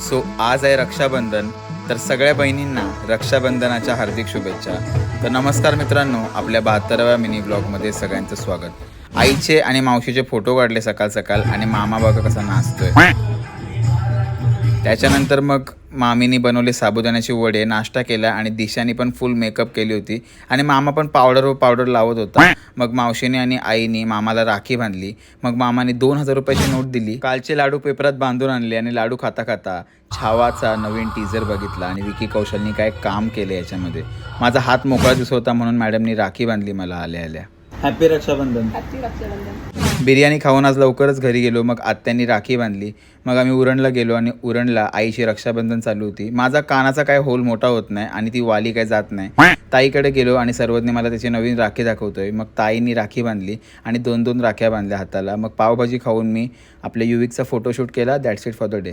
So आज आहे रक्षाबंधन, तर सगळ्या बहिणींना रक्षाबंधनाच्या हार्दिक शुभेच्छा. तर नमस्कार मित्रांनो, आपल्या 72व्या मिनी ब्लॉगमध्ये सगळ्यांचं स्वागत. आईचे आणि मावशीचे फोटो काढले सकाळ सकाळ आणि मामा बघा कसा नाचतोय. त्याच्यानंतर मग मामीनी बनवले साबुदाण्याचे वडे, नाश्ता केला आणि दिशानी पण फुल मेकअप केली होती आणि मामा पण पावडर लावत होता. मग मावशीने आणि आईने मामाला राखी बांधली. मग मामाने 2000 रुपयाची नोट दिली. कालचे लाडू पेपरात बांधून आणले आणि लाडू खाता खाता छावाचा नवीन टीजर बघितला आणि विकी कौशलनी काय काम केले याच्यामध्ये. माझा हात मोकळा दिसत होता म्हणून मॅडमनी राखी बांधली मला आल्या आल्या. हॅपी रक्षाबंधन. बिर्याणी खाऊन आज लवकरच घरी गेलो. मग आत्यांनी राखी बांधली. मग आम्ही उरणला गेलो आणि उरणला आईची रक्षाबंधन चालू होती. माझा कानाचा काय होल मोठा होत नाही आणि ती वाली काय जात नाही. ताईकडे गेलो आणि सर्वज्ञ मला त्याची नवीन राखी दाखवतोय. मग ताईंनी राखी बांधली आणि 2-2 राख्या बांधल्या हाताला. मग पावभाजी खाऊन मी आपल्या युविकचा फोटोशूट केला. That's it for the day.